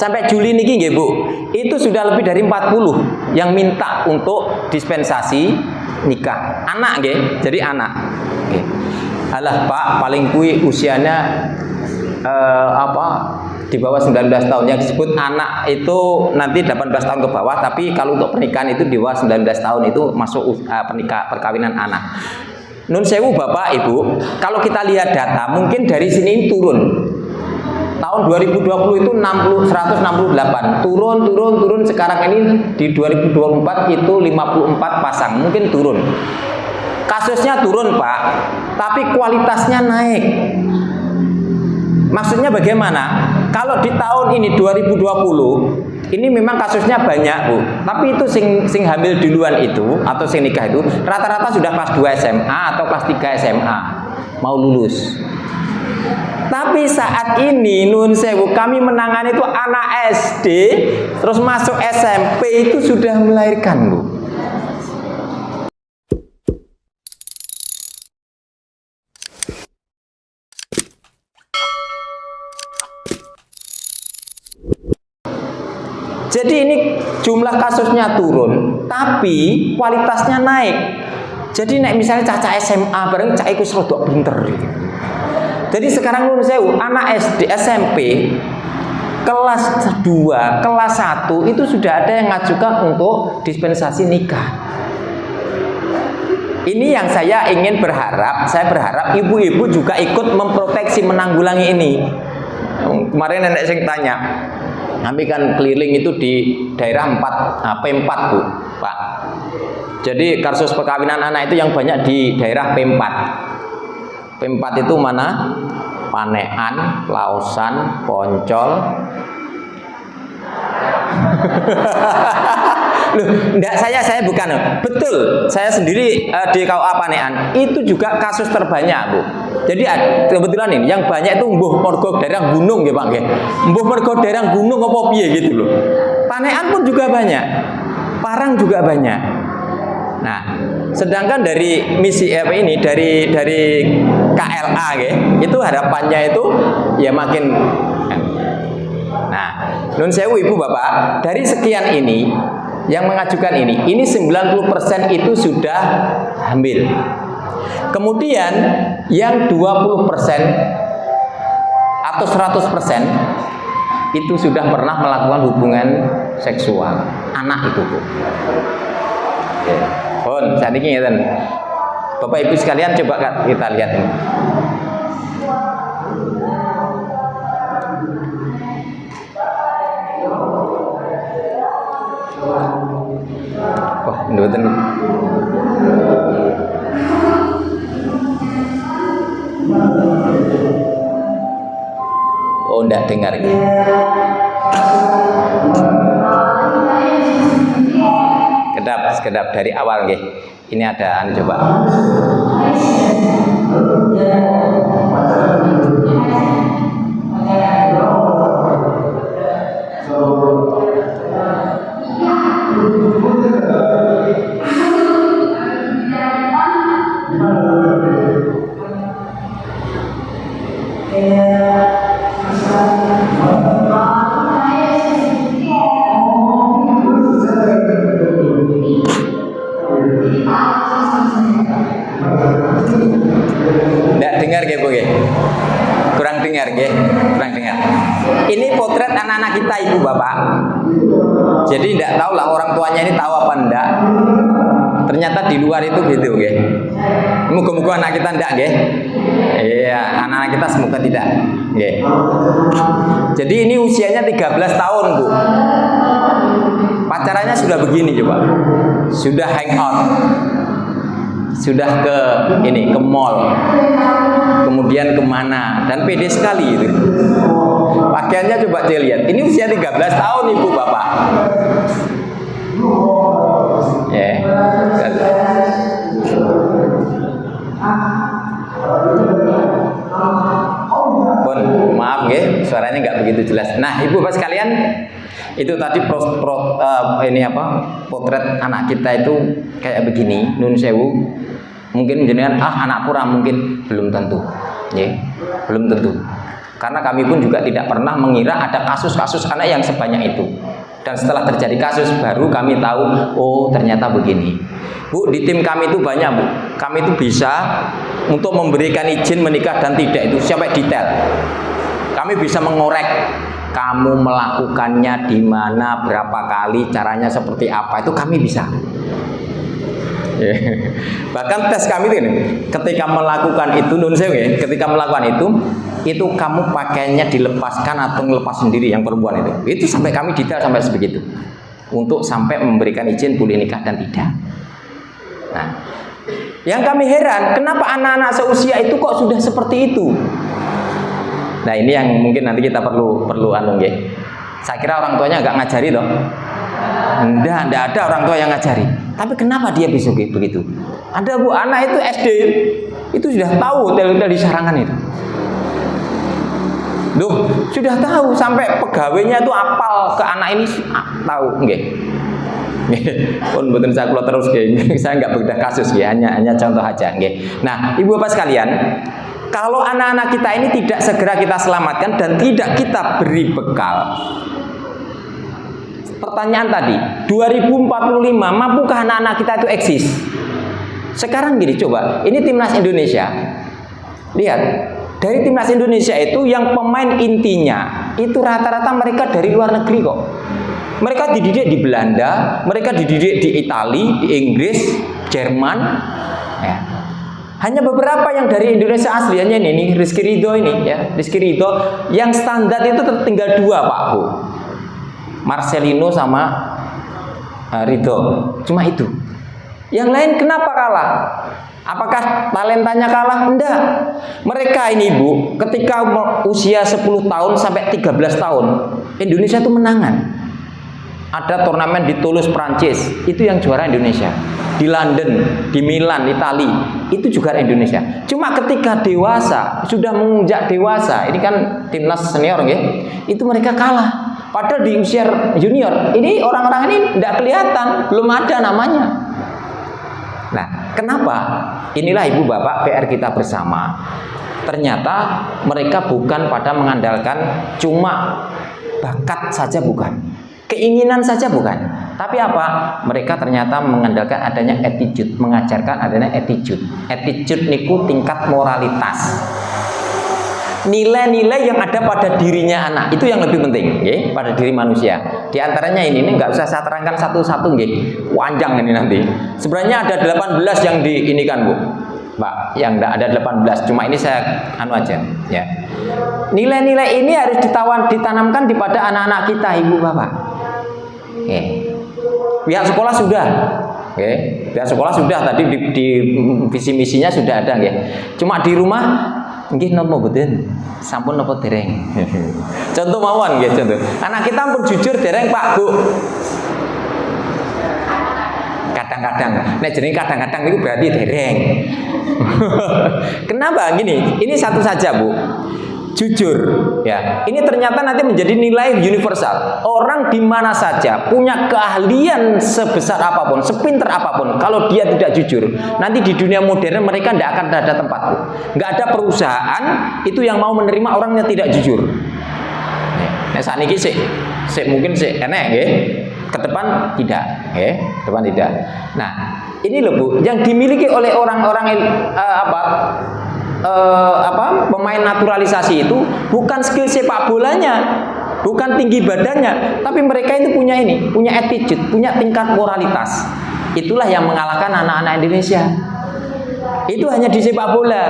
Sampai Juli niki nggih Bu, itu sudah lebih dari 40 yang minta untuk dispensasi nikah. Anak nggih, jadi anak. Nggih. Alah Pak, paling kui usianya di bawah 19 tahun. Yang disebut anak itu nanti 18 tahun ke bawah, tapi kalau untuk pernikahan itu di bawah 19 tahun itu masuk perkawinan anak. Nun sewu Bapak Ibu, kalau kita lihat data mungkin dari sini turun. Tahun 2020 itu 168, turun sekarang ini di 2024 itu 54 pasang, mungkin turun. Kasusnya turun Pak, tapi kualitasnya naik. Maksudnya bagaimana? Kalau di tahun ini 2020 ini memang kasusnya banyak Bu, tapi itu sing hamil duluan itu atau sing nikah itu rata-rata sudah kelas 2 SMA atau kelas 3 SMA mau lulus. Tapi saat ini nun sewu kami menangani itu anak SD terus masuk SMP itu sudah melahirkan Bu. Jadi ini jumlah kasusnya turun, tapi kualitasnya naik. Jadi naik misalnya caca SMA bareng cak iku rodok pinter. Jadi sekarang nun sewu anak SD, SMP kelas 2, kelas 1 itu sudah ada yang ngajukan untuk dispensasi nikah. Ini yang saya ingin berharap, saya berharap ibu-ibu juga ikut memproteksi menanggulangi ini. Kemarin nenek sing tanya, kami kan keliling itu di daerah P4 Bu, Pak. Jadi kasus perkawinan anak itu yang banyak di daerah P4. P4 itu mana? Panean, Lausan, Poncol. Loh, enggak saya bukan. Betul, saya sendiri di KUA Panean itu juga kasus terbanyak Bu. Jadi kebetulan ini yang banyak itu mbuh mergo daerah gunung ya Pak nggih. Mbuh mergo daerah gunung apa piye gitu loh. Panean pun juga banyak. Parang juga banyak. Nah, sedangkan dari misi ini dari KLA itu harapannya itu ya makin. Nah, nun sewu Ibu Bapak, dari sekian ini yang mengajukan ini 90% itu sudah hamil. Kemudian yang 20% atau 100% itu sudah pernah melakukan hubungan seksual anak itu Bu. Pun saat ini ya Bapak Ibu sekalian coba kita lihat ini. Wah, betul. Oh, enggak dengar gitu. Kedap dari awal nggih. Ini ada coba. Nggak dengar nggih Bu nggih. Kurang dengar nggih, kurang dengar. Ini potret anak-anak kita Ibu Bapak. Jadi tidak tahu lah orang tuanya ini tahu apa enggak. Ternyata di luar itu gitu nggih. Muga-muga anak kita enggak nggih. Iya, anak-anak kita semoga tidak nggih. Jadi ini usianya 13 tahun Bu. Pacarannya sudah begini coba. Sudah hang out. Sudah ke mall, kemudian kemana, dan pede sekali itu. Pakaiannya coba dia lihat. Ini usia 13 tahun Ibu Bapak. Ya. Pun maaf nggih, suaranya nggak begitu jelas. Nah, Ibu Bapak sekalian, itu tadi potret anak kita itu kayak begini, nun sewu. Mungkin jenengan anak kurang, mungkin belum tentu. Ya, belum tentu. Karena kami pun juga tidak pernah mengira ada kasus-kasus anak yang sebanyak itu. Dan setelah terjadi kasus baru kami tahu, oh ternyata begini. Bu, di tim kami itu banyak, Bu. Kami itu bisa untuk memberikan izin menikah dan tidak itu sampai detail. Kami bisa mengorek kamu melakukannya di mana, berapa kali, caranya seperti apa, itu kami bisa. Bahkan tes kami itu ketika melakukan itu, ketika melakukan itu kamu pakainya dilepaskan atau ngelepas sendiri yang perempuan itu sampai kami detail sampai sebegitu untuk sampai memberikan izin boleh nikah dan tidak. Nah, yang kami heran kenapa anak-anak seusia itu kok sudah seperti itu. Nah, ini yang mungkin nanti kita perlu saya kira orang tuanya agak ngajari loh. Enggak ada orang tua yang ngajari. Tapi kenapa dia bisa begitu? Ada Bu, anak itu SD itu sudah tahu hotel-hotel di Sarangan itu. Loh, sudah tahu sampai pegawainya itu apal ke anak ini tahu, nggih. Pun mboten saya kula terus nggih. Saya enggak bedah kasus nggih, hanya contoh aja nggih. Nah, Ibu Bapak sekalian, kalau anak-anak kita ini tidak segera kita selamatkan dan tidak kita beri bekal. Pertanyaan tadi, 2045 mampukah anak-anak kita itu eksis? Sekarang gini coba, ini timnas Indonesia. Lihat, dari timnas Indonesia itu yang pemain intinya itu rata-rata mereka dari luar negeri kok. Mereka dididik di Belanda, mereka dididik di Italia, di Inggris, Jerman. Ya. Hanya beberapa yang dari Indonesia asli, hanya ini Rizky Ridho ini ya, Rizky Ridho yang standar itu tinggal 2 Pak Bu, Marcelino sama Ridho, cuma itu. Yang lain kenapa kalah? Apakah talentanya kalah? Enggak. Mereka ini Bu, ketika usia 10 tahun sampai 13 tahun, Indonesia itu menangan. Ada turnamen di Toulouse, Prancis, itu yang juara Indonesia. Di London, di Milan, Italia, itu juga Indonesia. Cuma ketika dewasa, sudah menginjak dewasa, ini kan timnas senior nggih, itu mereka kalah. Padahal di usia junior, ini orang-orang ini tidak kelihatan, belum ada namanya. Nah, kenapa? Inilah Ibu Bapak PR kita bersama. Ternyata mereka bukan pada mengandalkan cuma bakat saja, bukan. Keinginan saja bukan. Tapi apa? Mereka ternyata mengandalkan adanya attitude, mengajarkan adanya attitude. Attitude niku tingkat moralitas. Nilai-nilai yang ada pada dirinya anak, itu yang lebih penting, ya, pada diri manusia. Di antaranya ini nggak usah saya terangkan satu-satu, nggih. Panjang ini nanti. Sebenarnya ada 18 yang diinikan, Bu. Pak, yang enggak ada 18, cuma ini saya aja, ya. Nilai-nilai ini harus ditanamkan kepada anak-anak kita, Ibu Bapak. Oke. Pihak sekolah sudah. Oke. Pihak sekolah sudah tadi di visi misinya sudah ada, nggih. Cuma di rumah nggih napa mboten? Sampun napa dereng? Contoh mawon nggih, contoh. Anak kita pun jujur dereng, Pak, Bu. Kadang-kadang, nek jenenge kadang-kadang itu berarti dereng. Kenapa gini? Ini satu saja, Bu. Jujur, ya. Ini ternyata nanti menjadi nilai universal. Orang di mana saja punya keahlian sebesar apapun, sepinter apapun, kalau dia tidak jujur, nanti di dunia modern mereka tidak akan ada tempat. Nggak ada perusahaan itu yang mau menerima orang yang tidak jujur. Nah, saat ini mungkin enak, ya. Ke depan tidak, ya. Ke depan tidak. Nah, ini loh Bu, yang dimiliki oleh orang-orang pemain naturalisasi itu bukan skill sepak bolanya, bukan tinggi badannya, tapi mereka itu punya attitude, punya tingkat moralitas. Itulah yang mengalahkan anak-anak Indonesia. Itu hanya di sepak bola.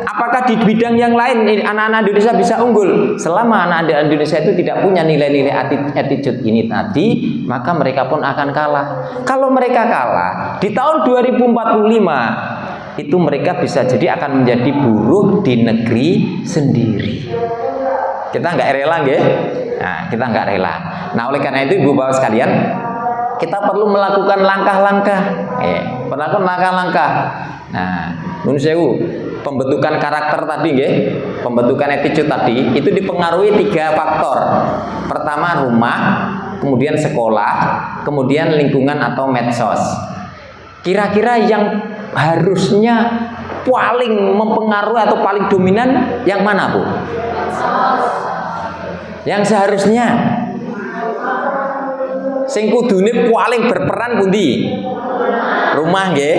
Apakah di bidang yang lain anak-anak Indonesia bisa unggul? Selama anak-anak Indonesia itu tidak punya nilai-nilai attitude ini tadi, maka mereka pun akan kalah. Kalau mereka kalah di tahun 2045, itu mereka bisa jadi akan menjadi buruh di negeri sendiri. Kita nggak rela, nggih. Nah, kita nggak rela. Nah, oleh karena itu Ibu Bapak sekalian, kita perlu melakukan langkah-langkah. Melakukan langkah-langkah. Nah, nun sewu, pembentukan karakter tadi, nggih. Pembentukan attitude tadi itu dipengaruhi 3 faktor. Pertama rumah, kemudian sekolah, kemudian lingkungan atau medsos. Kira-kira yang harusnya paling mempengaruhi atau paling dominan yang mana, Bu? Yang seharusnya sing kudune paling berperan pundi? Rumah nggih,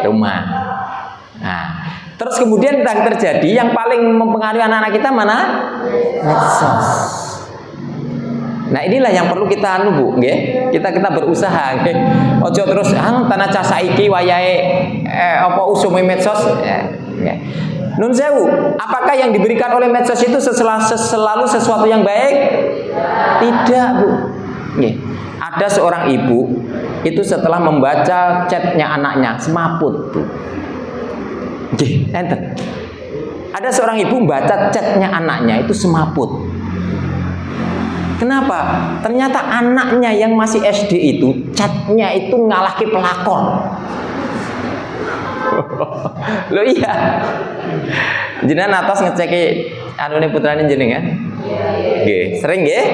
rumah. Nah, terus kemudian yang terjadi yang paling mempengaruhi anak-anak kita mana? Medsos. Nah, inilah yang perlu kita anu, Bu, nggih. Kita berusaha nggih. Ojo terus tanah cas saiki wayahe apa usume medsos. Nggih. Nun sewu, apakah yang diberikan oleh medsos itu selalu sesuatu yang baik? Tidak, Bu. Nggih. Ada seorang ibu itu setelah membaca chatnya anaknya semaput, Bu. Nggih, enten. Ada seorang ibu membaca chatnya anaknya itu semaput. Kenapa? Ternyata anaknya yang masih SD itu chatnya itu ngalahke pelakon. Loh iya. Jenengan atas ngeceki anune putrane jenengan? Nggih, sering nggih?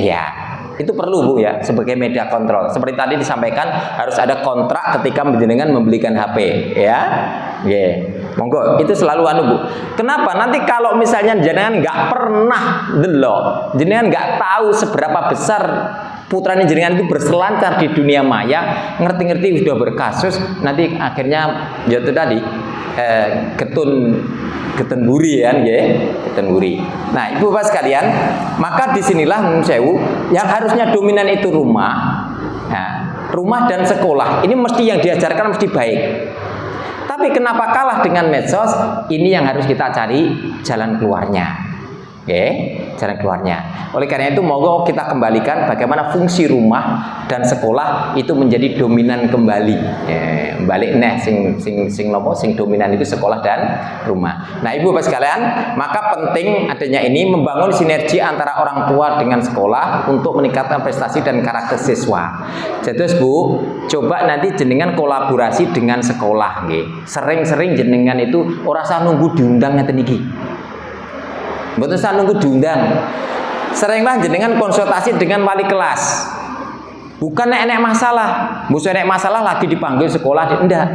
Iya. Itu perlu, Bu, ya, sebagai media kontrol. Seperti tadi disampaikan harus ada kontrak ketika jenengan membelikan HP, ya. Nggih. Monggo, itu selalu anu, Bu. Kenapa? Nanti kalau misalnya jenengan nggak pernah delok, jenengan nggak tahu seberapa besar putranya jenengan itu berselancar di dunia maya, ngerti-ngerti sudah berkasus, nanti akhirnya jatuh tadi getun buri kan, ya, getun buri. Nah, Ibu Bapak sekalian, maka disinilah nun sewu yang harusnya dominan itu rumah. Nah, rumah dan sekolah ini mesti yang diajarkan mesti baik. Tapi kenapa kalah dengan medsos? Ini yang harus kita cari jalan keluarnya. Jalan keluarnya. Oleh karena itu monggo kita kembalikan bagaimana fungsi rumah dan sekolah itu menjadi dominan kembali. Balik neh sing dominan itu sekolah dan rumah. Nah, Ibu Bapak sekalian, maka penting adanya ini membangun sinergi antara orang tua dengan sekolah untuk meningkatkan prestasi dan karakter siswa. Jadi, Bu, coba nanti jenengan kolaborasi dengan sekolah nggih. Sering-sering jenengan itu ora usah nunggu diundang ngeten iki. Mboten usah nunggu diundang. Seringlah jenengan konsultasi dengan wali kelas. Bukan nek masalah, musuh nek masalah lagi dipanggil sekolah, enggak.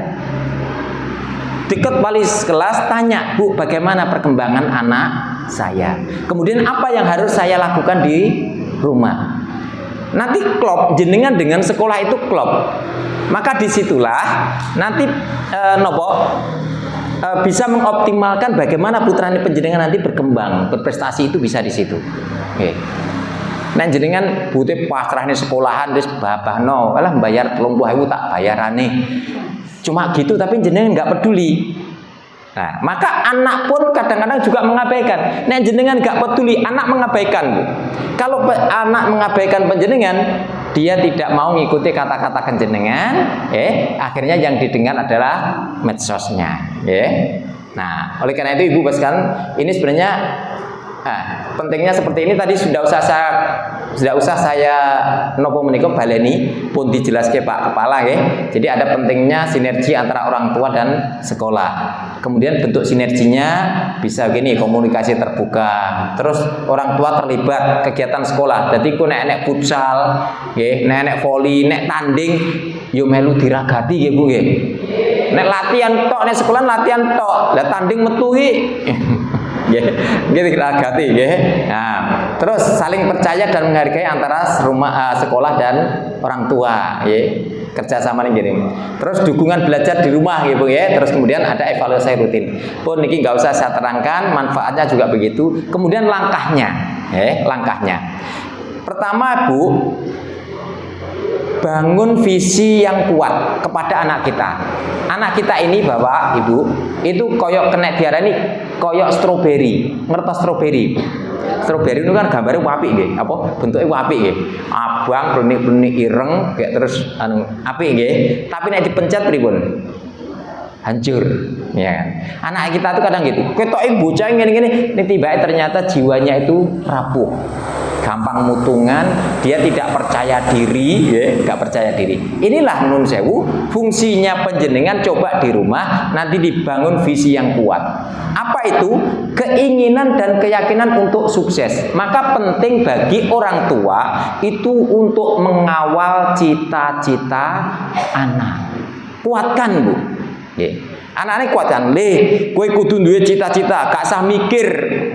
Dekat wali kelas tanya, Bu, bagaimana perkembangan anak saya? Kemudian apa yang harus saya lakukan di rumah? Nanti klop jenengan dengan sekolah itu klop. Maka disitulah nanti bisa mengoptimalkan bagaimana putrane panjenengan nanti berkembang, berprestasi itu bisa di situ. Nggih. Nah jenengan butuh pasrahne sekolahan wis babahno, alah bayar 30.000 tak bayarane. Cuma gitu tapi jenengan nggak peduli. Nah, maka anak pun kadang-kadang juga mengabaikan. Nah, jenengan nggak peduli, anak mengabaikan, Bu. Kalau anak mengabaikan panjenengan, dia tidak mau mengikuti kata-kata jenengan, akhirnya yang didengar adalah medsosnya, Nah, oleh karena itu Ibu Bapak ini sebenarnya pentingnya seperti ini tadi sudah usah saya nopo menika baleni pun dijelaske Pak Kepala nggih. Jadi ada pentingnya sinergi antara orang tua dan sekolah. Kemudian bentuk sinerginya bisa gini, komunikasi terbuka. Terus orang tua terlibat kegiatan sekolah. Jadi ku nek futsal nggih, nek voli, nek tanding yo melu diragati nggih Bu nggih. Nek latihan tok nek sekolah latihan tok, lah tanding metu iki gitu diragati, Nah, terus saling percaya dan menghargai antara sekolah dan orang tua, kerjasama nih gini. Terus dukungan belajar di rumah, gitu, Terus kemudian ada evaluasi rutin. Pun niki nggak usah saya terangkan, manfaatnya juga begitu. Kemudian langkahnya, langkahnya. Pertama, Bu, bangun visi yang kuat kepada anak kita. Anak kita ini Bapak, Ibu, itu koyok kena diarani koyok stroberi. Ngertos stroberi? Stroberi itu kan gambarnya apik nggih, apa bentuknya apik nggih. Abang, blenik-blenik ireng, kayak terus apik nggih. Tapi nek dipencet pripun? Hancur, ya kan? Anak kita tuh kadang gitu. Ketoke bocah ngene-ngene, nek tibake ternyata jiwanya itu rapuh. Gampang mutungan, dia tidak percaya diri, nggak percaya diri. Inilah nun sewu, fungsinya panjenengan coba di rumah, nanti dibangun visi yang kuat. Apa itu? Keinginan dan keyakinan untuk sukses. Maka penting bagi orang tua itu untuk mengawal cita-cita anak. Kuatkan, Bu. Anaknya kuat kan, kowe kudu duwe cita-cita, gak usah mikir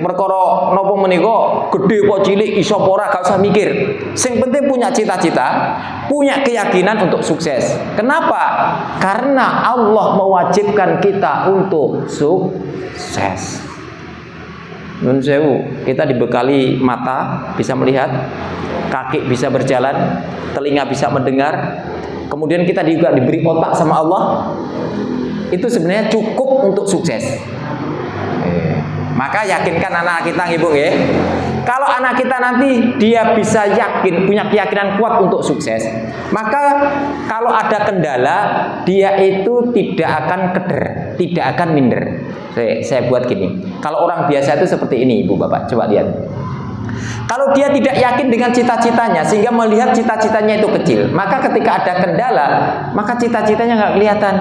perkara napa menika gede apa cilik iso apa ora, gak usah mikir. Sing penting punya cita-cita, punya keyakinan untuk sukses. Kenapa? Karena Allah mewajibkan kita untuk sukses. Nun sewu, kita dibekali mata bisa melihat, kaki bisa berjalan, telinga bisa mendengar, kemudian kita juga diberi otak sama Allah. Itu sebenarnya cukup untuk sukses. Maka yakinkan anak kita ibu ya. Kalau anak kita nanti dia bisa yakin, punya keyakinan kuat untuk sukses, maka kalau ada kendala dia itu tidak akan keder, tidak akan minder. Saya buat gini. Kalau orang biasa itu seperti ini ibu bapak, coba lihat. Kalau dia tidak yakin dengan cita-citanya sehingga melihat cita-citanya itu kecil, maka ketika ada kendala, maka cita-citanya nggak kelihatan.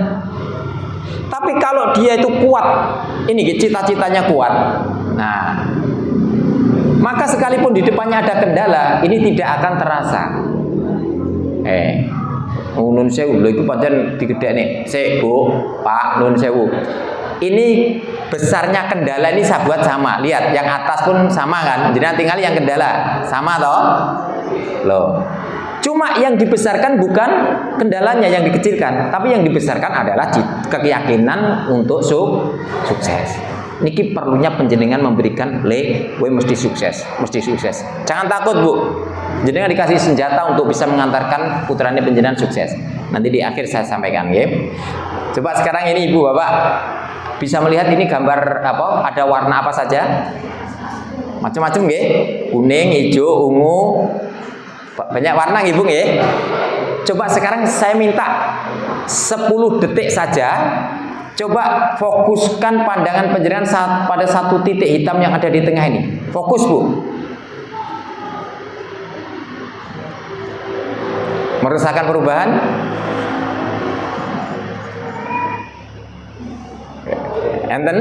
Tapi kalau dia itu kuat, ini cita-citanya kuat, nah, maka sekalipun di depannya ada kendala, ini tidak akan terasa. Nun sewu, lho itu pancen digedhekne. Sik, Bu, Pak, nun sewu. Ini besarnya kendala ini saya buat sama. Lihat, yang atas pun sama kan? Jadi tinggal yang kendala, sama toh? Loh. Cuma yang dibesarkan bukan kendalanya yang dikecilkan, tapi yang dibesarkan adalah keyakinan untuk sukses. Niki perlunya penjenengan memberikan we mesti sukses, mesti sukses. Jangan takut Bu, jenengan dikasih senjata untuk bisa mengantarkan putranya penjenengan sukses. Nanti di akhir saya sampaikan, ya. Coba sekarang ini Ibu Bapak bisa melihat ini gambar apa? Ada warna apa saja? Macam-macam, ya. Kuning, hijau, ungu. Banyak warna ibu ya. Coba sekarang saya minta 10 detik saja. Coba fokuskan pandangan panjenengan pada satu titik hitam yang ada di tengah ini. Fokus Bu. Merasakan perubahan? Enten?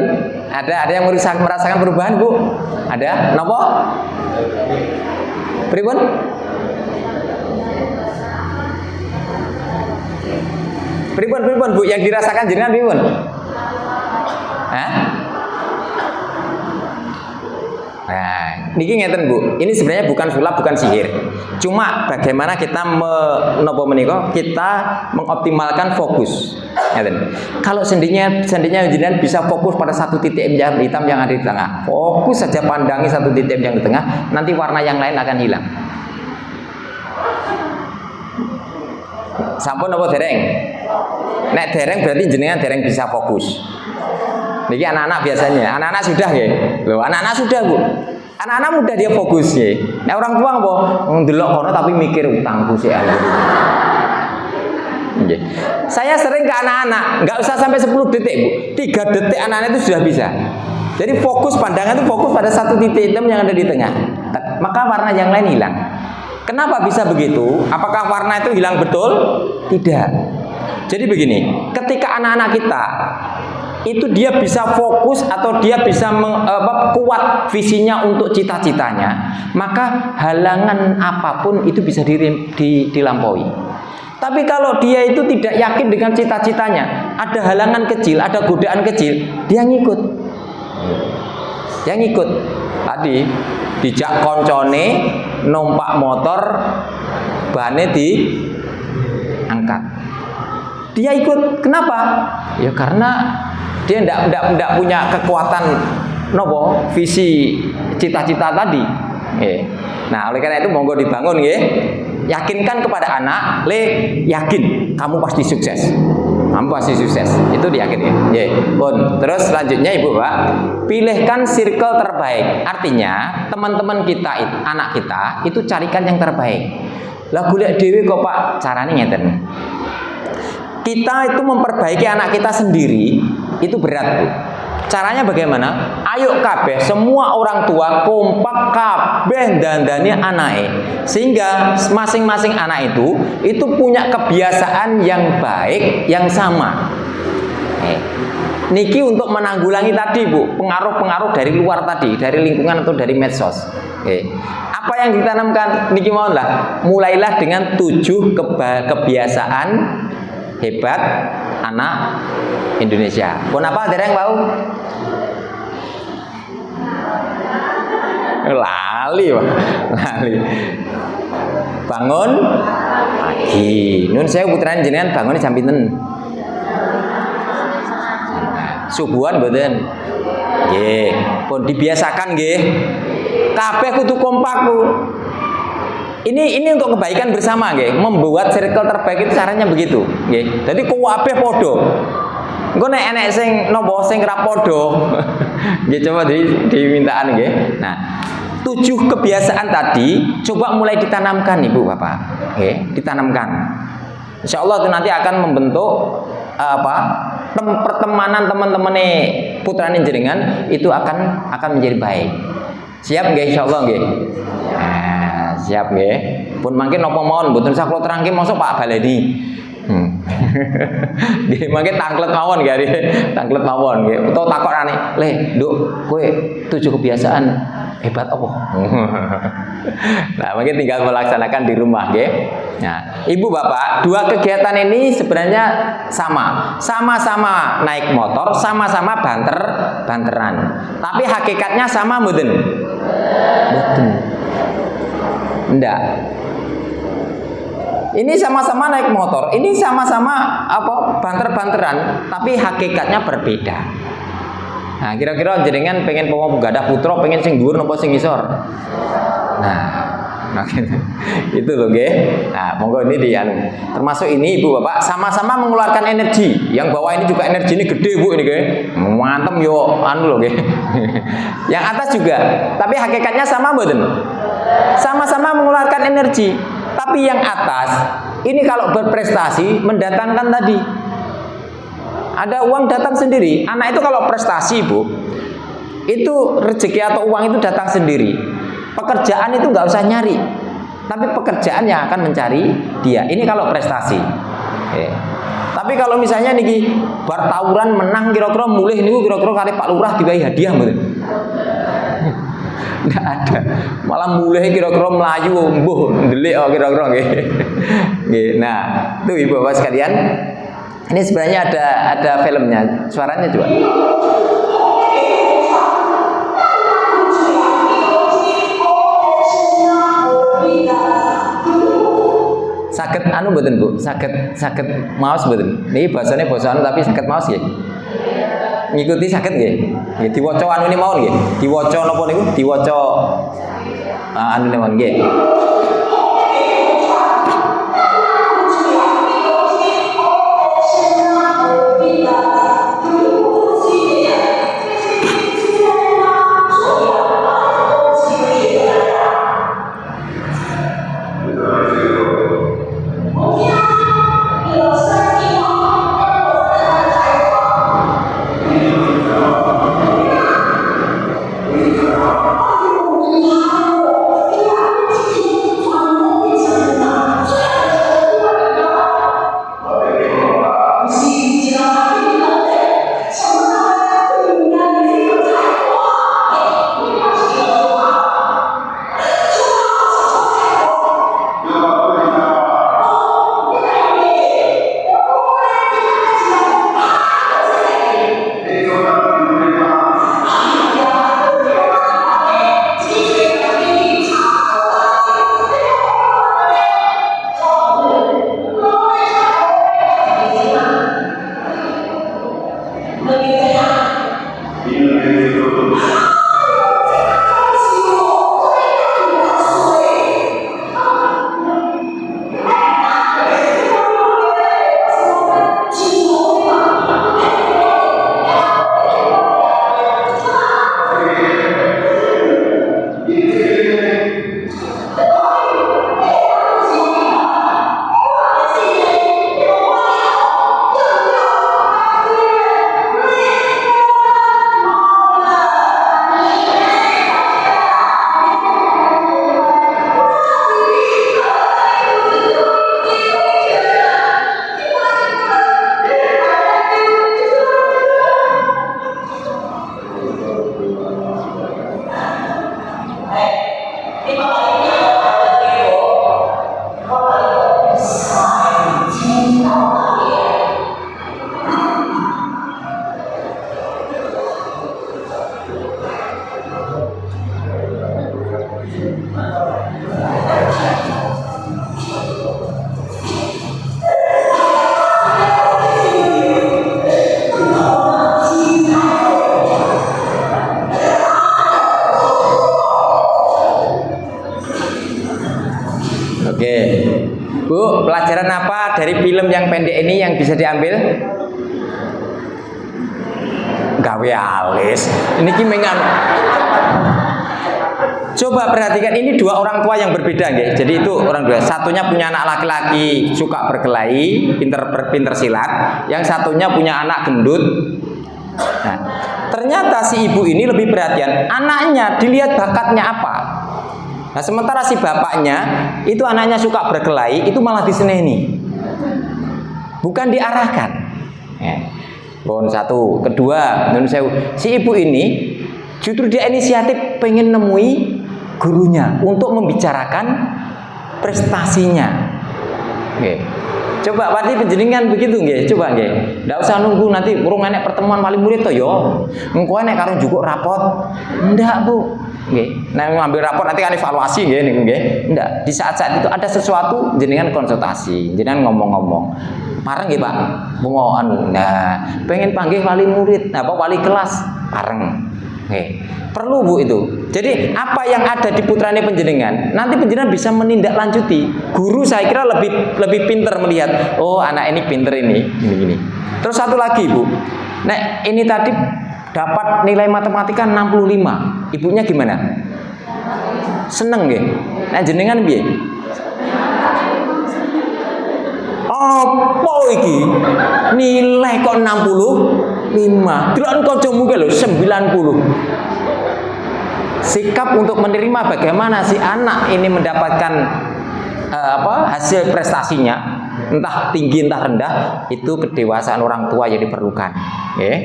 Ada yang merasakan perubahan Bu? Ada? Napa? Pripun? Pripun Bu yang dirasakan jenengan pripun? Hah? Nah, niki ngeten Bu. Ini sebenarnya bukan sulap, bukan sihir. Cuma bagaimana kita kita mengoptimalkan fokus. Ngeten. Kalau seandainya jenengan bisa fokus pada satu titik hitam yang ada di tengah. Fokus saja pandangi satu titik yang di tengah, nanti warna yang lain akan hilang. Sampun apa dereng? Nek dereng berarti jenengan dereng bisa fokus. Niki anak-anak biasanya, anak-anak sudah nggih. Loh, anak-anak sudah Bu. Anak-anak mudah dia fokus nggih. Nek orang tua apa? Ndelok kono tapi mikir utangku sih aku. Nggih. Saya sering ke anak-anak, enggak usah sampai 10 detik Bu. 3 detik anak-anak itu sudah bisa. Jadi fokus pandangan itu fokus pada satu titik hitam yang ada di tengah. Maka warna yang lain hilang. Kenapa bisa begitu? Apakah warna itu hilang betul? Tidak. Jadi begini, ketika anak-anak kita itu dia bisa fokus atau dia bisa kuat visinya untuk cita-citanya, maka halangan apapun itu bisa dilampaui. Tapi kalau dia itu tidak yakin dengan cita-citanya, ada halangan kecil, ada godaan kecil, dia ngikut. Dia ngikut. Tadi dijak koncone numpak motor bane diangkat. Dia ikut. Kenapa? Ya karena dia tidak punya kekuatan visi cita-cita tadi. Nah, oleh karena itu monggo dibangun nggih. Yakinkan kepada anak, yakin kamu pasti sukses. Kamu pasti sukses. Itu diyakin ya. Pun. Terus selanjutnya Ibu Pak, pilihkan circle terbaik. Artinya, teman-teman kita, anak kita itu carikan yang terbaik. Lah golek dhewe kok Pak, carane ngeten. Kita itu memperbaiki anak kita sendiri itu berat Bu. Caranya bagaimana? Ayo kabeh semua orang tua kompak kabeh dandani anake. Sehingga masing-masing anak itu punya kebiasaan yang baik yang sama. Niki untuk menanggulangi tadi Bu, pengaruh-pengaruh dari luar tadi, dari lingkungan atau dari medsos. Apa yang ditanamkan niki mau lah? Mulailah dengan 7 kebiasaan hebat anak Indonesia. Pun apa dereng bau? Lali, Pak. Lali. Bangun pagi. Nun saya puteran jenengan bangun jam pinten? Subuhan mboten. Nggih, pun dibiasakan nggih. Kabeh kudu kompak, Bu. Ini untuk kebaikan bersama nggih. Membuat circle terbaik itu caranya begitu, nggih. Jadi kabeh padha. Engko nek enek sing nopo sing ra padha. Nggih coba dimintaan nggih. Nah, 7 kebiasaan tadi coba mulai ditanamkan Ibu Bapak. Nggih, ditanamkan. Insyaallah itu nanti akan membentuk pertemanan teman-teman putrane jenengan itu akan menjadi baik. Siap nggih insyaallah nggih. Nah, siap nggih. Pun mangke napa mawon mboten sak kula terangke mosok Pak Baleni. Nggih mangke tanglet mawon nggih, tanglet mawon nggih. Utawa takokane, "Le, Nduk, kowe 7 kebiasaan hebat apa?" Nah, mungkin tinggal melaksanakan di rumah nggih. Nah, Ibu Bapak, 2 kegiatan ini sebenarnya sama-sama naik motor, sama-sama banteran. Tapi hakikatnya sama mboten? Mboten. Ndak. Ini sama-sama naik motor, ini sama-sama banter-banteran, tapi hakikatnya berbeda. Nah, kira-kira jenengan pengen gadah putra, pengen sing dhuwur napa sing ngisor? Nah, itu loh nggih. Nah, monggo ini termasuk ini Ibu Bapak sama-sama mengeluarkan energi. Yang bawah ini juga energi ini gede Bu ini nggih. Mantep yo loh nggih. Yang atas juga, tapi hakikatnya sama mboten? Sama-sama mengeluarkan energi. Tapi yang atas ini kalau berprestasi mendatangkan tadi ada uang datang sendiri. Anak itu kalau prestasi Bu, itu rezeki atau uang itu datang sendiri. Pekerjaan itu nggak usah nyari, tapi pekerjaan yang akan mencari dia. Ini kalau prestasi. Tapi kalau misalnya niki bar tawuran menang kira-kira mulih niku kira-kira kali Pak Lurah dibayi hadiah mboten? Nggak ada. Malah mulih kira-kira melayu mbuh ndelik kira-kira nggih. Nggih. Nah, itu Ibu Bapak sekalian, ini sebenarnya ada filmnya, suaranya juga. Saged mboten Bu? Saged maos mboten? Niki basane basa tapi saged maos nggih. Ngikuti saged nggih. Nggih diwaca anune mawon nggih. Diwaca napa niku? Diwaca anune mawon nggih. Pelajaran apa dari film yang pendek ini yang bisa diambil? Gawe alis. Ini kimengan. Coba perhatikan, ini dua orang tua yang berbeda, nggih. Jadi itu orang dua. Satunya punya anak laki-laki suka berkelahi, pinter silat. Yang satunya punya anak gendut. Nah, ternyata si ibu ini lebih perhatian. Anaknya dilihat bakatnya apa. Nah, sementara si bapaknya itu anaknya suka berkelahi, itu malah diseneni. Bukan diarahkan. Pun satu, kedua, si ibu ini justru dia inisiatif pengen nemui gurunya untuk membicarakan prestasinya. Oke. Coba berarti penjenengan begitu nggih? Coba nggih. Ndak usah nunggu nanti urung enek pertemuan wali murid to yo. Engko enek karo njukuk rapot. Ndak, Bu. Nggih. Nek ngambil rapot nanti kan evaluasi nggih niku nggih. Ndak. Di saat-saat itu ada sesuatu jenengan konsultasi, jenengan ngomong-ngomong. Pareng nggih, Pak. Mau anu. Nah, pengen panggil wali murid, apa wali kelas, pareng. Oke. Perlu, Bu, itu. Jadi apa yang ada di putrane penjenengan, nanti penjenengan bisa menindaklanjuti. Guru saya kira lebih pinter melihat, oh anak ini pinter ini gini. Terus satu lagi, Bu. Nek ini tadi dapat nilai matematika 65. Ibunya gimana? Seneng nggih? Nek jenengan piye? Apa iki? Nilai kok 65? Delok kancamu ki lho 90. Sikap untuk menerima bagaimana si anak ini mendapatkan hasil prestasinya, entah tinggi entah rendah, itu kedewasaan orang tua yang diperlukan. Nggih.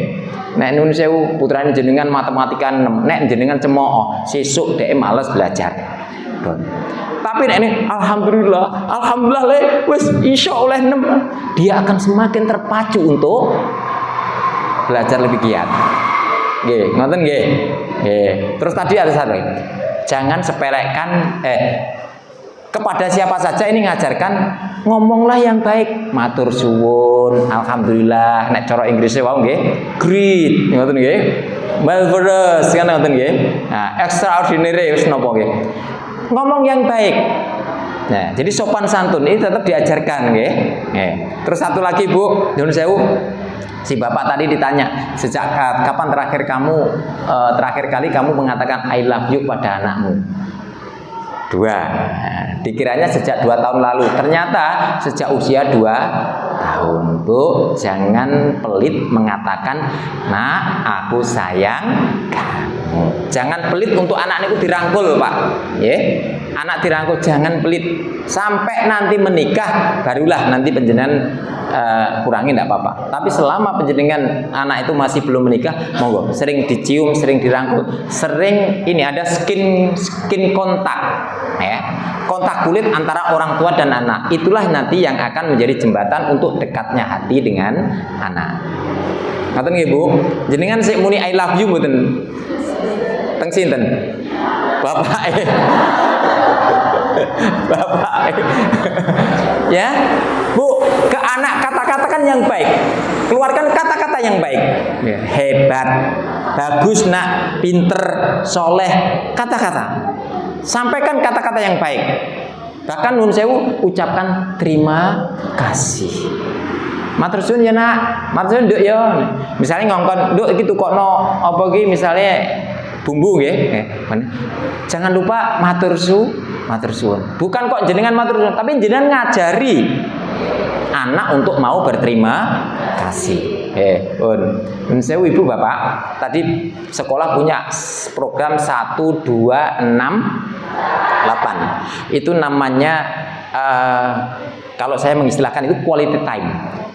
Nek nun sewu putrane jenengan matematika 6, nek jenengan cemooh, sesuk dhek males belajar. Tapi nek ini alhamdulillah le wis iso oleh 6, dia akan semakin terpacu untuk belajar lebih giat. Nggih, ngoten nggih. Terus tadi ada satu. Jangan sepelekan kepada siapa saja ini ngajarkan ngomonglah yang baik, matur suwun, alhamdulillah, nek cara Inggrisnya wae nggih, great, ngoten nggih. Marvelous kan ngoten nggih. Nah, extraordinary wis napa nggih. Ngomong yang baik. Nah, jadi sopan santun ini tetap diajarkan nggih. Terus satu lagi, Bu, nyuwun sewu. Si bapak tadi ditanya, sejak kapan terakhir kali kamu mengatakan I love you pada anakmu? 2. Dikiranya sejak 2 tahun lalu. Ternyata sejak usia 2 tahun. Bu, jangan pelit mengatakan, "Nak, aku sayang kamu." Jangan pelit untuk anak itu dirangkul, Pak. Anak dirangkul, jangan pelit. Sampai nanti menikah, barulah nanti penjenengan kurangi tidak apa-apa. Tapi selama penjenengan anak itu masih belum menikah, monggo sering dicium, sering dirangkul, sering ini ada skin kontak, kontak kulit antara orang tua dan anak. Itulah nanti yang akan menjadi jembatan untuk dekatnya hati dengan anak. Ngoten nggih, Bu? Jenengan sik muni I love you mboten? Teng sinten? Bapak. Ya, Bu, ke anak kata-katakan yang baik. Keluarkan kata-kata yang baik. Hebat, bagus nak, pinter, soleh, kata-kata. Sampaikan kata-kata yang baik. Bahkan nun sewu ucapkan terima kasih. Matur suwun ya nak, matur suwun nduk ya. Misalnya ngongkon, nduk iki tukokno apa iki misale bumbu nggih. Jangan lupa matur suwun. Bukan kok jenengan matur suwun, tapi jenengan ngajari anak untuk mau berterima kasih. Nun sewu Ibu Bapak, tadi sekolah punya program 1 2 6 8. Itu namanya kalau saya mengistilahkan itu quality time.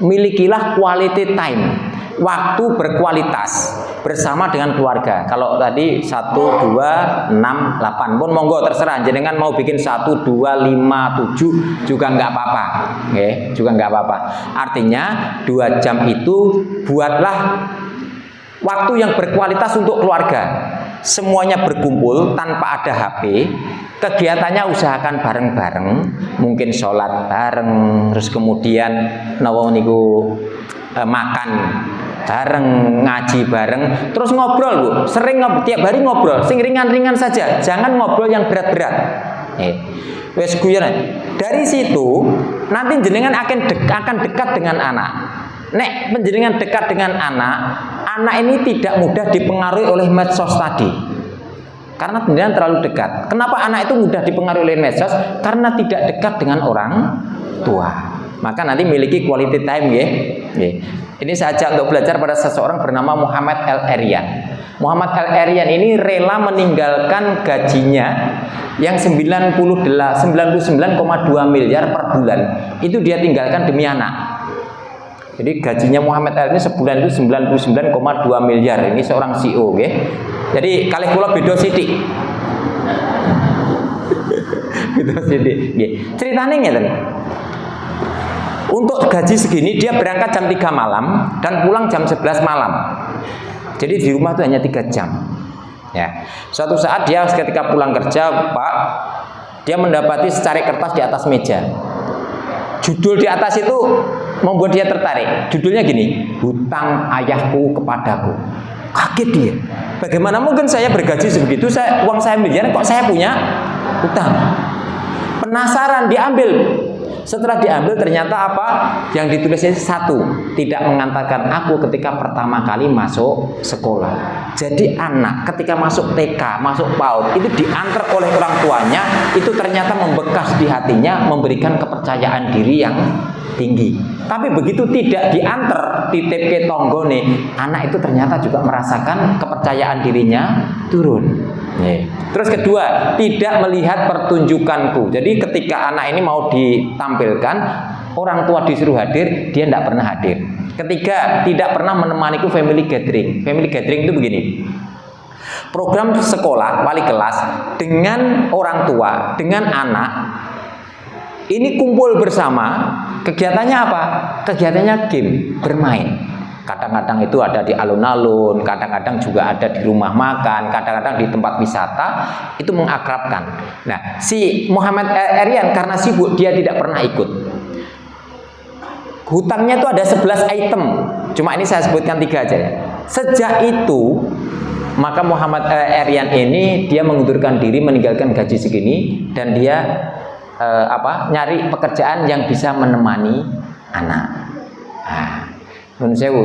Milikilah quality time, waktu berkualitas bersama dengan keluarga. Kalau tadi 1 2 6 8 pun monggo terserah, jenengan mau bikin 1 2 5 7 juga nggak apa-apa. Juga nggak apa-apa. Artinya 2 jam itu buatlah waktu yang berkualitas untuk keluarga. Semuanya berkumpul tanpa ada HP. Kegiatannya usahakan bareng-bareng, mungkin sholat bareng, terus kemudian makan bareng, ngaji bareng, terus ngobrol, Bu. Sering tiap hari ngobrol, sing ringan-ringan saja, jangan ngobrol yang berat-berat. Wes guyon. dari situ nanti jenengan akan dekat dengan anak. Nek penjenengan dekat dengan anak ini tidak mudah dipengaruhi oleh medsos tadi. Karena jenengan terlalu dekat. Kenapa anak itu mudah dipengaruhi oleh medsos? Karena tidak dekat dengan orang tua. Maka nanti miliki quality time ya. Ini saja untuk belajar pada seseorang bernama Muhammad Al-Aryan. Muhammad Al-Aryan ini rela meninggalkan gajinya yang 99,2 miliar per bulan. Itu dia tinggalkan demi anak. Jadi gajinya Muhammad Al ini sebulan itu 99,2 miliar. Ini seorang CEO, okay? Jadi kali kula beda sithik. Beda sithik, nggih. Ceritane ngeten. Untuk gaji segini dia berangkat jam 3 malam dan pulang jam 11 malam. Jadi di rumah itu hanya 3 jam. Ya. Suatu saat dia ketika pulang kerja, Pak, dia mendapati secari kertas di atas meja. Judul di atas itu membuat dia tertarik. Judulnya gini, hutang ayahku kepadaku. Kaget dia. Bagaimana mungkin saya bergaji sebegitu, uang saya miliar, kok saya punya hutang? Penasaran, diambil. Setelah diambil ternyata apa? Yang ditulisnya satu, tidak mengantarkan aku ketika pertama kali masuk sekolah. Jadi anak ketika masuk TK, masuk PAUD itu diantar oleh orang tuanya, itu ternyata membekas di hatinya, memberikan kepercayaan diri yang tinggi. Tapi begitu tidak diantar, titip ke tonggone, anak itu ternyata juga merasakan kepercayaan dirinya turun. Terus kedua, tidak melihat pertunjukanku. Jadi ketika anak ini mau ditampilkan, orang tua disuruh hadir, dia tidak pernah hadir. Ketiga, tidak pernah menemaniku family gathering. Family gathering itu begini. Program sekolah, wali kelas dengan orang tua, dengan anak, ini kumpul bersama. Kegiatannya apa? Kegiatannya game, bermain. Kadang-kadang itu ada di alun-alun, kadang-kadang juga ada di rumah makan, kadang-kadang di tempat wisata, itu mengakrabkan. Nah, si Muhammad Aryan karena sibuk dia tidak pernah ikut. Hutangnya itu ada 11 item. Cuma ini saya sebutkan 3 aja ya. Sejak itu maka Muhammad Aryan ini dia mengundurkan diri, meninggalkan gaji segini dan dia nyari pekerjaan yang bisa menemani anak.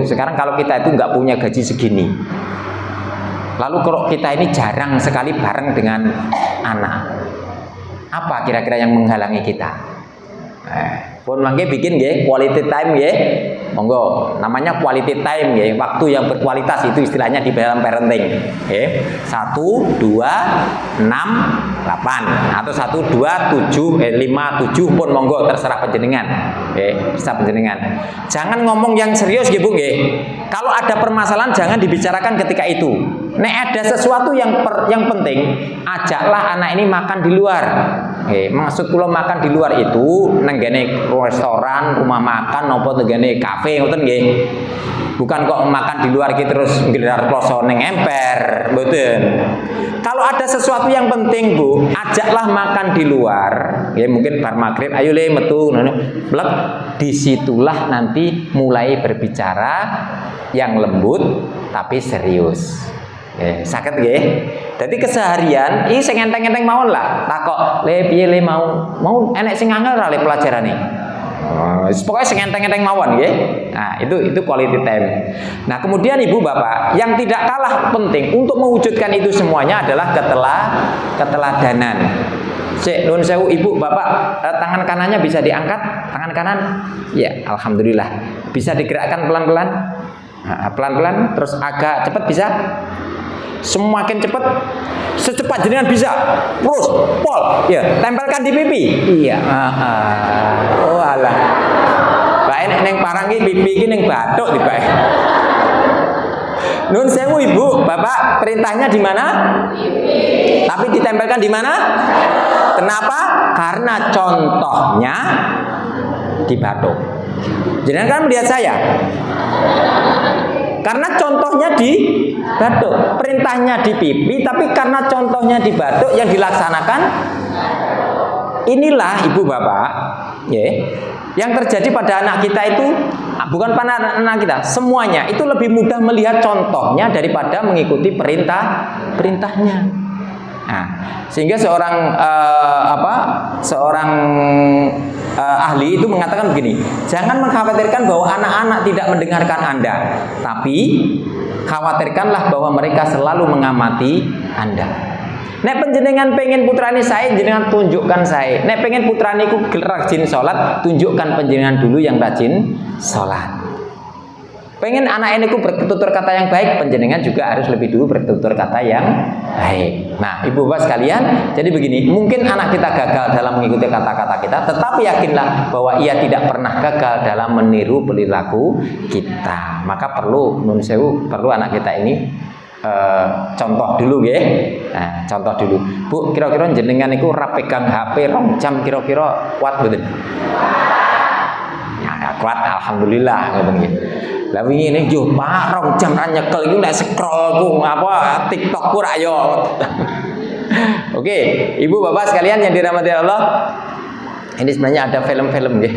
Sekarang kalau kita itu nggak punya gaji segini, lalu kalau kita ini jarang sekali bareng dengan anak, apa kira-kira yang menghalangi kita? Pun mangke bikin nggih quality time nggih. Monggo, namanya quality time nggih, waktu yang berkualitas itu istilahnya di dalam parenting. Nggih. 1 2 6 8 atau 1 2 7 5 7 pun monggo terserah panjenengan. Nggih, terserah panjenengan. Jangan ngomong yang serius nggih Bu nggih. Kalau ada permasalahan jangan dibicarakan ketika itu. Nek ada sesuatu yang penting, ajaklah anak ini makan di luar. Maksud kula makan di luar itu nenggene restoran, rumah makan napa nenggene kafe ngoten nggih. Bukan kok makan di luar iki terus nggelar kloso ning emper, mboten. Kalau ada sesuatu yang penting, Bu, ajaklah makan di luar. Ya mungkin bar maghrib, ayo le metu ngono. Blek disitulah nanti mulai berbicara yang lembut tapi serius. Sakit nggih. Dadi keseharian iki sing enteng-enteng mawon lah. Takok, "Le piye le mau enek sing angel ora le pelajarane?" Pokoknya sing enteng-enteng mawon nggih. Nah, itu quality time. Nah, kemudian Ibu Bapak, yang tidak kalah penting untuk mewujudkan itu semuanya adalah keteladanan. Cek nuwun sewu Ibu Bapak, tangan kanannya bisa diangkat, tangan kanan. Ya, alhamdulillah. Bisa digerakkan pelan-pelan. Nah, pelan-pelan terus agak cepat bisa. Semakin cepat, secepat jenengan bisa. Terus, pol, ya, tempelkan di pipi. Iya. Oh alah. Bae nek parang iki pipi iki ning bathuk tiba. Nun sewu Ibu, Bapak, perintahnya di mana? Pipi. Tapi ditempelkan di mana? Kenapa? Karena contohnya di bathuk. Jenengan kan melihat saya. Karena contohnya di bathuk, perintahnya di pipi, tapi karena contohnya di bathuk yang dilaksanakan, inilah Ibu Bapak, ya, yang terjadi pada anak kita itu bukan pada anak kita, semuanya itu lebih mudah melihat contohnya daripada mengikuti perintahnya. Nah, sehingga seorang ahli itu mengatakan begini, jangan mengkhawatirkan bahwa anak-anak tidak mendengarkan Anda, tapi khawatirkanlah bahwa mereka selalu mengamati Anda. Nek penjenengan pengen putrane saya, jenengan tunjukkan saya. Nek pengen putrane ku rajin sholat, tunjukkan penjenengan dulu yang rajin sholat. Pengen anak ini ku bertutur kata yang baik, penjenengan juga harus lebih dulu bertutur kata yang baik. Nah, ibu bapak sekalian, jadi begini, mungkin anak kita gagal dalam mengikuti kata-kata kita, tetapi yakinlah bahwa ia tidak pernah gagal dalam meniru perilaku kita. Maka perlu nun sewu, perlu anak kita ini contoh dulu ya. Nah, contoh dulu. Bu, kira-kira jenengan iku ora pegang HP rong jam kira-kira kuat mboten? Ya, kuat alhamdulillah ngoten nggih. Lah wingi ning yo Pak rong jam ra nyekel iku nek scroll ku apa TikTok ku ra yo. Oke, Ibu Bapak sekalian yang dirahmati Allah. Ini sebenarnya ada film-film nggih.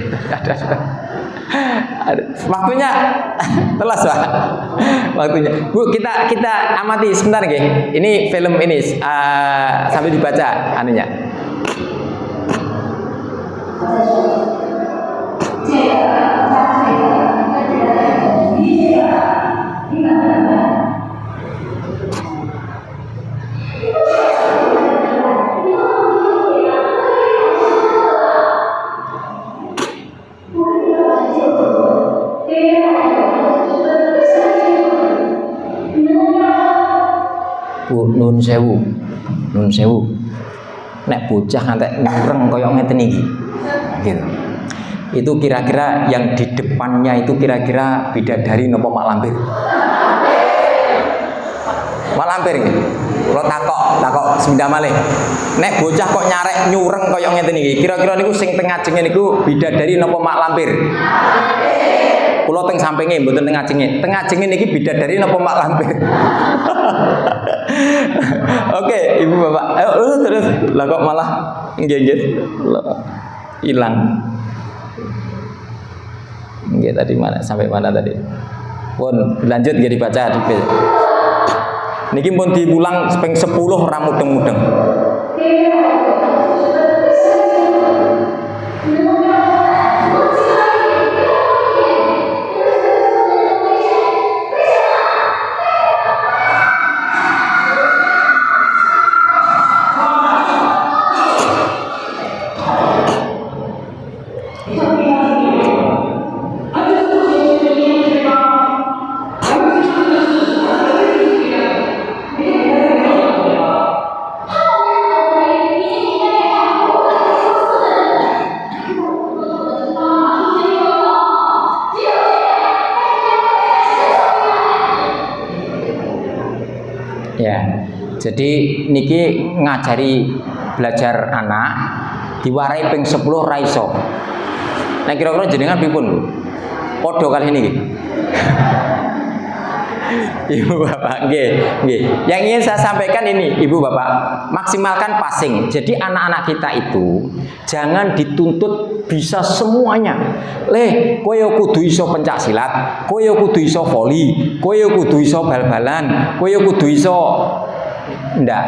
Waktunya telas Pak. Waktunya. Bu, kita amati sebentar nggih. Ini film ini sambil dibaca anunya. Bu, nun sewu. Nek bocah ngantek nyureng koyo ngeten iki. Gitu. Itu kira-kira yang di depannya itu kira-kira bidadari napa mak lampir? Mak lampir nggih. Kula takok semindah malih. Nek bocah kok nyarek nyureng koyo ngeten iki, kira-kira niku sing teng ajenge niku bidadari napa mak lampir? Kula teng sampinge mboten teng ajenge. Teng ajenge niki bidadari napa mak lampir? Oke, Ibu Bapak. Ayo terus. Lah kok malah nggih hilang. Nggih tadi mana sampai mana tadi? Pun lanjut nggih dibaca dipil. Niki pun diulang ping 10 ra mudeng-mudeng. Jadi niki ngajari belajar anak diwarai ping 10 ra iso. Nah kira-kira jenengan pripun, Bu? Padha kali niki. Ibu Bapak, nggih. Yang ingin saya sampaikan ini, Ibu Bapak, maksimalkan passing. Jadi anak-anak kita itu jangan dituntut bisa semuanya. Kowe kudu iso pencak silat, kowe kudu iso voli, kowe kudu iso bal-balan, kowe kudu iso ndak.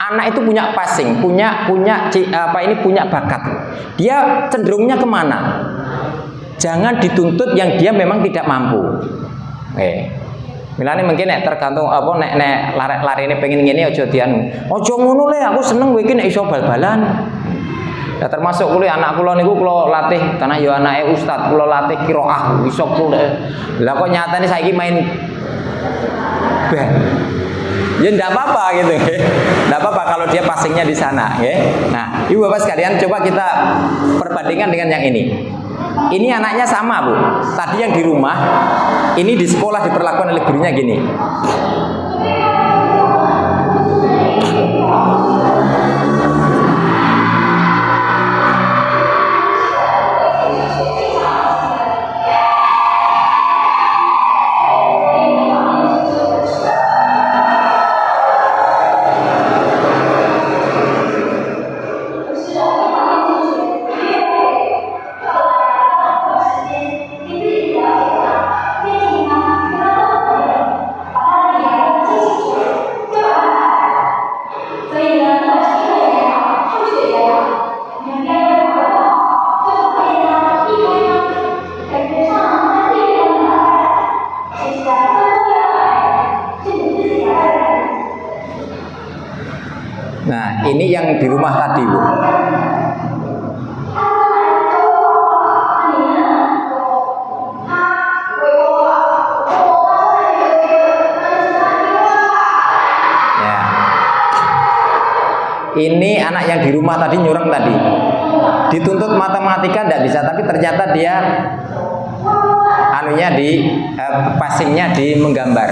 Anak itu punya passing, punya bakat. Dia cenderungnya kemana? Jangan dituntut yang dia memang tidak mampu. Milane mungkin nek tergantung apa nek lare-larene pengen ngene aja dianu. Aja ngono le, aku seneng kowe iki nek iso bal-balan. Ya termasuk kula anak kula niku kula latih karena ya anake ustaz, kula latih qiraah iso kula. Lah kok nyatane saiki main band. Ya enggak apa-apa gitu nggih. Enggak apa-apa kalau dia passingnya di sana nggih. Nah, Ibu Bapak sekalian coba kita perbandingkan dengan yang ini. Ini anaknya sama, Bu. Tadi yang di rumah, ini di sekolah diperlakukan oleh gurunya gini. Nah, ini yang di rumah tadi, Bu. Ya. Ini anak yang di rumah tadi nyureng tadi. Dituntut matematika tidak bisa, tapi ternyata dia anunya passingnya di menggambar.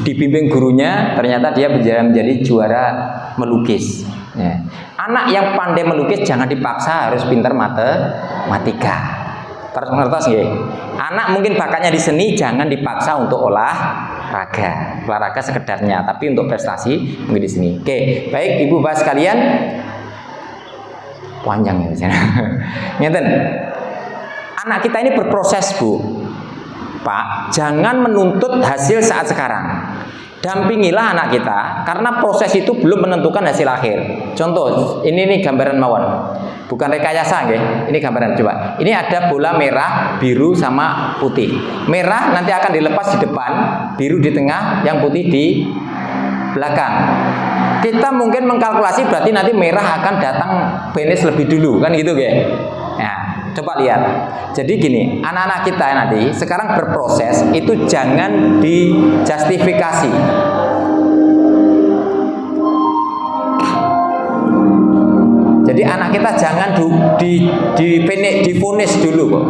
Dibimbing gurunya, ternyata dia menjadi juara melukis. Ya. Anak yang pandai melukis jangan dipaksa harus pintar matematika. Ngertos nggih? Anak mungkin bakatnya di seni, jangan dipaksa untuk olahraga sekedarnya, tapi untuk prestasi mungkin di sini. Oke, baik Ibu Bapak sekalian. Panjang ya misalnya. Ngeten. Anak kita ini berproses, Bu. Pak, jangan menuntut hasil saat sekarang. Dampingilah anak kita, karena proses itu belum menentukan hasil akhir. Contoh, ini nih gambaran mawon. Bukan rekayasa, nggih. Ini gambaran, coba. Ini ada bola merah, biru sama putih. Merah nanti akan dilepas di depan, biru di tengah, yang putih di belakang. Kita mungkin mengkalkulasi berarti nanti merah akan datang finish lebih dulu, kan gitu, nggih. Nah, coba lihat. Jadi gini, anak-anak kita nanti sekarang berproses itu jangan dijustifikasi. Jadi anak kita jangan difonis dulu kok.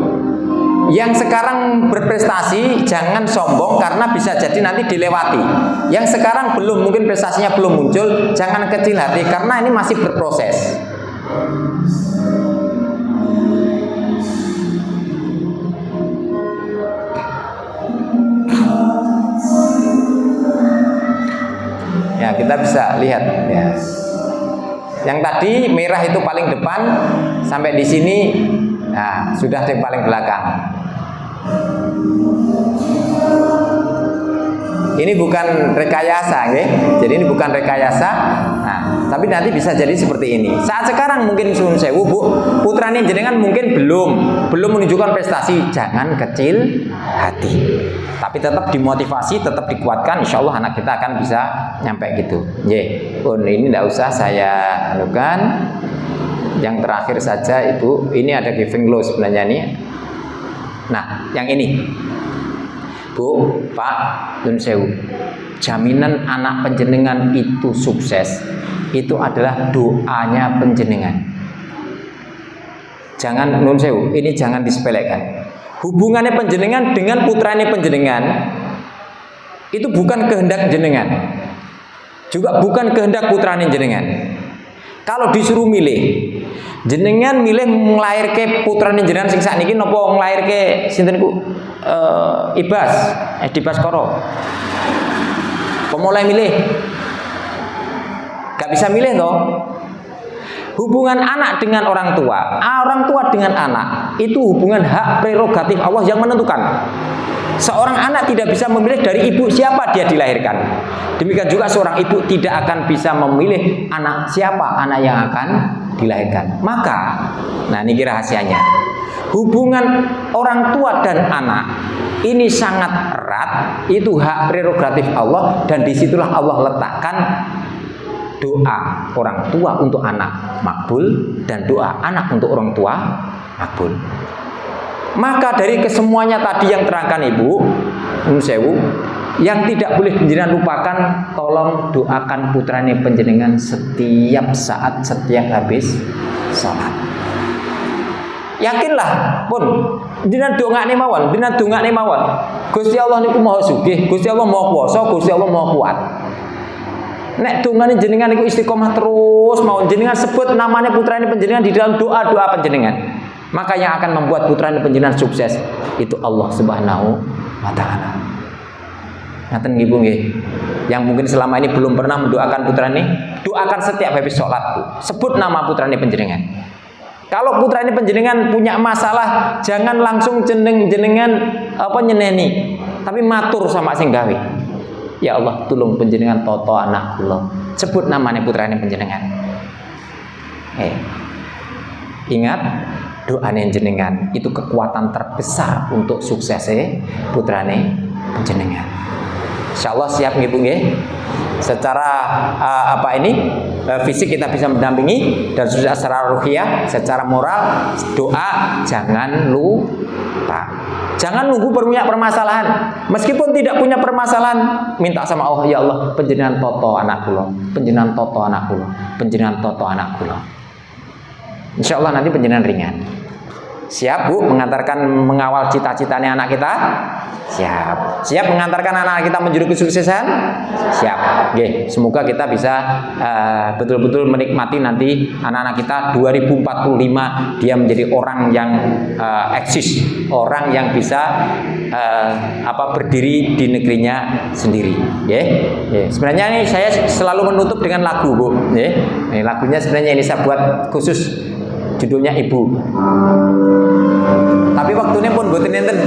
Yang sekarang berprestasi jangan sombong karena bisa jadi nanti dilewati. Yang sekarang belum, mungkin prestasinya belum muncul, jangan kecil hati karena ini masih berproses. Ya, kita bisa lihat ya. Yang tadi merah itu paling depan sampai di sini, nah sudah di paling belakang. Ini bukan rekayasa, okay? Jadi ini bukan rekayasa. Nah, tapi nanti bisa jadi seperti ini. Saat sekarang mungkin sun sewu, Bu, putrane jenengan mungkin belum menunjukkan prestasi. Jangan kecil hati. Tapi tetap dimotivasi, tetap dikuatkan. Insya Allah anak kita akan bisa nyampe gitu. Ini tidak usah saya anukan. Yang terakhir saja Ibu, ini ada giving low sebenarnya nih. Nah, yang ini. Bu, Pak, Nun Sewu, jaminan anak penjenengan itu sukses itu adalah doanya penjenengan. Jangan Nun Sewu, ini jangan disepelekan. Hubungannya penjenengan dengan putranya penjenengan itu bukan kehendak jenengan, juga bukan kehendak putranya jenengan. Kalau disuruh milih, jenengan milih nglairke putrane jenengan sing sakniki napa nglairke sinten ku Ibas Edi Baskoro. Pemulai milih. Gak bisa milih toh. Hubungan anak dengan orang tua dengan anak itu hubungan hak prerogatif Allah yang menentukan. Seorang anak tidak bisa memilih dari ibu siapa dia dilahirkan. Demikian juga seorang ibu tidak akan bisa memilih siapa anak yang akan dilahirkan. Maka, nah ini rahasianya. Hubungan orang tua dan anak ini sangat erat, itu hak prerogatif Allah dan disitulah Allah letakkan doa orang tua untuk anak makbul dan doa anak untuk orang tua makbul. Maka dari kesemuanya tadi yang terangkan Ibu Nun Sewu, yang tidak boleh penjenengan lupakan, tolong doakan putrane penjenengan setiap saat, setiap habis sholat. Yakinlah pun jenengan dongakne mawon, Gusti Allah niku maha sugih, Gusti Allah maha kuwasa, Gusti Allah maha kuat. Nek dongane jenengan niku istiqomah terus mawon, jenengan sebut namanya putrane penjenengan di dalam doa-doa penjenengan, maka yang akan membuat putrane penjenengan sukses itu Allah Subhanahu wa taala. Ngaten nggih Bu nggih. Yang mungkin selama ini belum pernah mendoakan putrane, doakan setiap habis sholat, Bu. Sebut nama putrane penjenengan. Kalau putrane penjenengan punya masalah, jangan langsung jenengan nyeneni, tapi matur sama sing gawe. Ya Allah, tolong penjenengan toto anak kula. Sebut namanya putrane penjenengan. Ingat, doane jenengan itu kekuatan terbesar untuk suksesnya putrane penjenengan. Insyaallah siap nggih Bu nggih. Secara fisik kita bisa mendampingi, dan sudah secara ruhiyah, secara moral, doa jangan lupa. Jangan nunggu punya permasalahan. Meskipun tidak punya permasalahan, minta sama Allah, ya Allah, panjenengan toto anak kula, panjenengan toto anak kula, panjenengan toto anak kula. Insya Allah nanti panjenengan ringan. Siap Bu mengantarkan, mengawal cita-citanya anak kita? Siap. Siap mengantarkan anak kita menuju kesuksesan? Siap. Oke, semoga kita bisa betul-betul menikmati nanti anak-anak kita 2045 dia menjadi orang yang eksis, orang yang bisa berdiri di negerinya sendiri. Sebenarnya ini saya selalu menutup dengan lagu Bu. Ini lagunya sebenarnya ini saya buat khusus, judulnya Ibu. Tapi waktunya pun boten enten.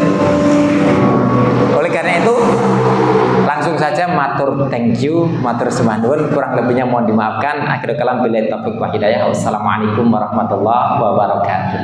Oleh karena itu langsung saja matur thank you, matur sembah nuwun, kurang lebihnya mohon dimaafkan. Akhirul kalam billahi taufiq wa hidayah. Wassalamualaikum warahmatullahi wabarakatuh.